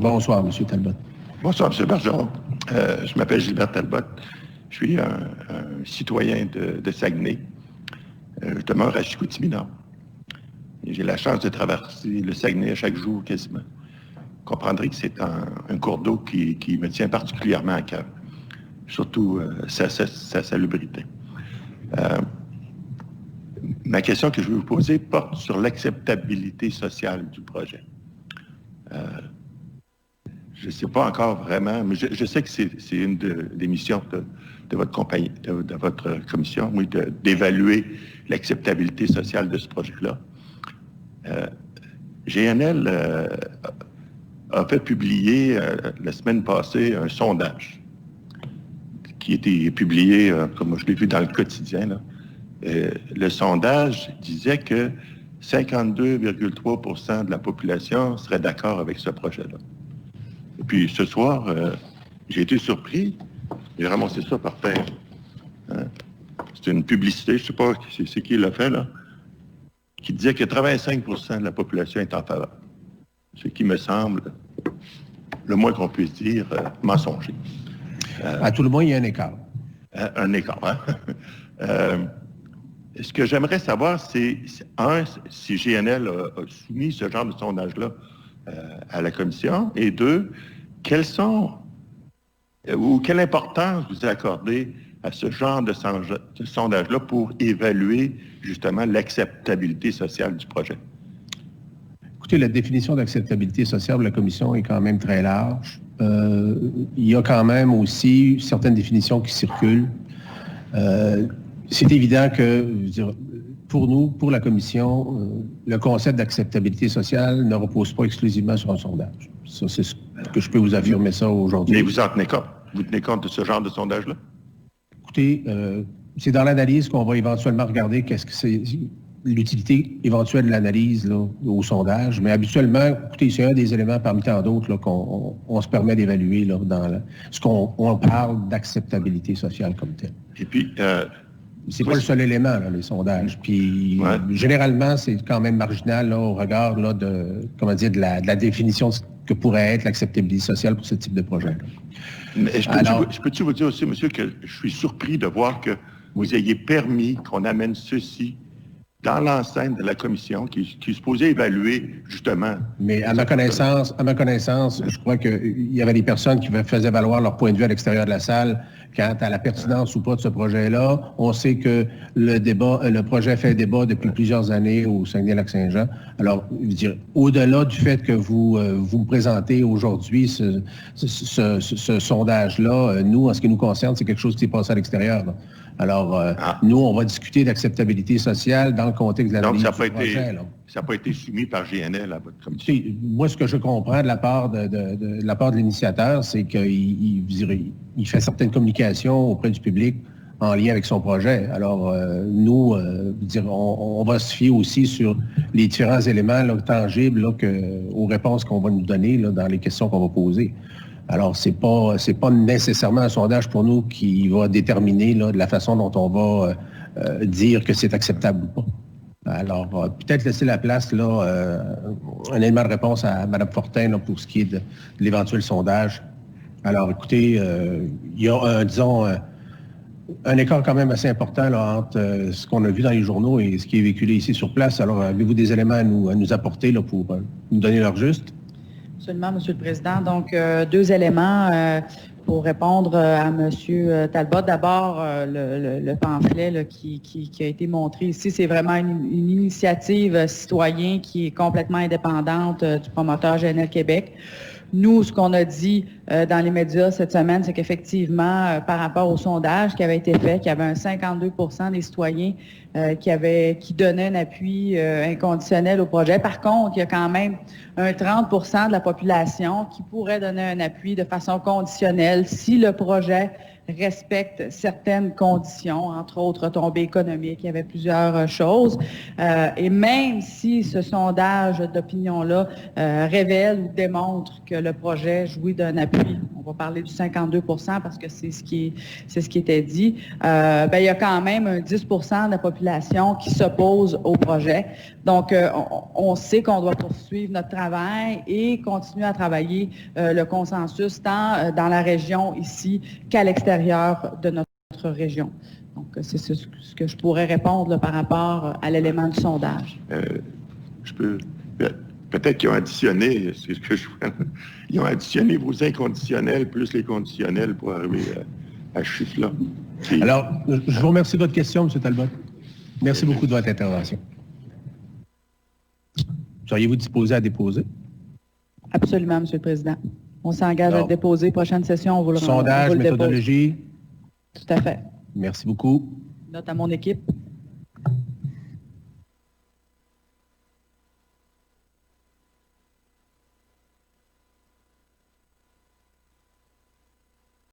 Bonsoir, M. Talbot. Bonsoir, M. Bergeron. Je m'appelle Gilbert Talbot. Je suis un citoyen de Saguenay. Je demeure à Chicoutimi-Nord. J'ai la chance de traverser le Saguenay à chaque jour quasiment. Vous comprendrez que c'est un cours d'eau qui me tient particulièrement à cœur, surtout sa salubrité. Ma question que je vais vous poser porte sur l'acceptabilité sociale du projet. Je ne sais pas encore vraiment, mais je sais que c'est une des missions de votre compagnie, de votre commission, oui, d'évaluer l'acceptabilité sociale de ce projet-là. GNL a fait publier la semaine passée un sondage qui a été publié, comme je l'ai vu dans le quotidien, là. Le sondage disait que 52,3% de la population serait d'accord avec ce projet-là. Et puis ce soir, j'ai été surpris. J'ai ramassé ça par terre. C'est une publicité, je ne sais pas c'est qui l'a fait, là, qui disait que 85% de la population est en faveur. Ce qui me semble, le moins qu'on puisse dire, mensonger. À tout le moins, il y a un écart. Un écart, hein? Ce que j'aimerais savoir, c'est, si GNL a soumis ce genre de sondage-là à la commission, et deux, quelle importance vous accordez à ce genre de sondage-là pour évaluer justement l'acceptabilité sociale du projet? Écoutez, la définition d'acceptabilité sociale de la commission est quand même très large. Il y a quand même aussi certaines définitions qui circulent. C'est évident que, pour nous, pour la commission, le concept d'acceptabilité sociale ne repose pas exclusivement sur un sondage. Ça, c'est ce que je peux vous affirmer ça aujourd'hui. Mais vous en tenez compte? Vous tenez compte de ce genre de sondage-là? Écoutez, c'est dans l'analyse qu'on va éventuellement regarder qu'est-ce que c'est l'utilité éventuelle de l'analyse là, au sondage. Mais habituellement, écoutez, c'est un des éléments parmi tant d'autres là, qu'on se permet d'évaluer là, dans ce qu'on parle d'acceptabilité sociale comme telle. Et puis... c'est pas le seul élément, là, les sondages. Puis, généralement, c'est quand même marginal là, au regard là, de la définition de ce que pourrait être l'acceptabilité sociale pour ce type de projet. Mais je peux-tu vous dire aussi, monsieur, que je suis surpris de voir que vous ayez permis qu'on amène ceci dans l'enceinte de la commission qui est supposée évaluer, justement... Mais à ma connaissance, je crois qu'il y avait des personnes qui faisaient valoir leur point de vue à l'extérieur de la salle quant à la pertinence ou pas de ce projet-là. On sait que le projet fait débat depuis plusieurs années au Saguenay-Lac-Saint-Jean. Alors, je veux dire, au-delà du fait que vous me présentez aujourd'hui ce sondage-là, nous, en ce qui nous concerne, c'est quelque chose qui est passé à l'extérieur, là. Alors, nous, on va discuter d'acceptabilité sociale dans le contexte de l'analyse du projet. Donc, ça n'a pas été soumis par GNL à votre commission. Moi, ce que je comprends de la part de l'initiateur, c'est qu'il fait certaines communications auprès du public en lien avec son projet. Alors, nous, on va se fier aussi sur les différents éléments là, tangibles là, aux réponses qu'on va nous donner là, dans les questions qu'on va poser. Alors, c'est pas nécessairement un sondage pour nous qui va déterminer là, de la façon dont on va dire que c'est acceptable ou pas. Alors, peut-être laisser la place, là, un élément de réponse à Mme Fortin là, pour ce qui est de l'éventuel sondage. Alors, écoutez, il y a, un écart quand même assez important là, entre ce qu'on a vu dans les journaux et ce qui est véhiculé ici sur place. Alors, avez-vous des éléments à nous apporter là, pour nous donner l'heure juste? Absolument, Monsieur le Président. Donc, deux éléments pour répondre à Monsieur Talbot. D'abord, le pamphlet là, qui a été montré ici, c'est vraiment une initiative citoyenne qui est complètement indépendante du promoteur GNL Québec. Nous, ce qu'on a dit dans les médias cette semaine, c'est qu'effectivement, par rapport au sondage qui avait été fait, qu'il y avait un 52% des citoyens qui donnaient un appui inconditionnel au projet. Par contre, il y a quand même un 30% de la population qui pourrait donner un appui de façon conditionnelle si le projet respecte certaines conditions, entre autres retombées économiques. Il y avait plusieurs choses. Et même si ce sondage d'opinion-là révèle ou démontre que le projet jouit d'un appui, on va parler du 52 parce que c'est ce qui était dit, il y a quand même un 10 de la population qui s'oppose au projet. Donc, on sait qu'on doit poursuivre notre travail et continuer à travailler le consensus tant dans la région ici qu'à l'extérieur de notre région. Donc, c'est ce que je pourrais répondre là, par rapport à l'élément du sondage. Peut-être qu'ils ont additionné, c'est ce que je vois, ils ont additionné vos inconditionnels plus les conditionnels pour arriver à ce chiffre-là. Alors, je vous remercie de votre question, M. Talbot. Merci beaucoup de votre intervention. Seriez-vous disposé à déposer? Absolument, M. le Président. On s'engage à déposer. Prochaine session, on vous le sondage, méthodologie. Tout à fait. Merci beaucoup. Note à mon équipe.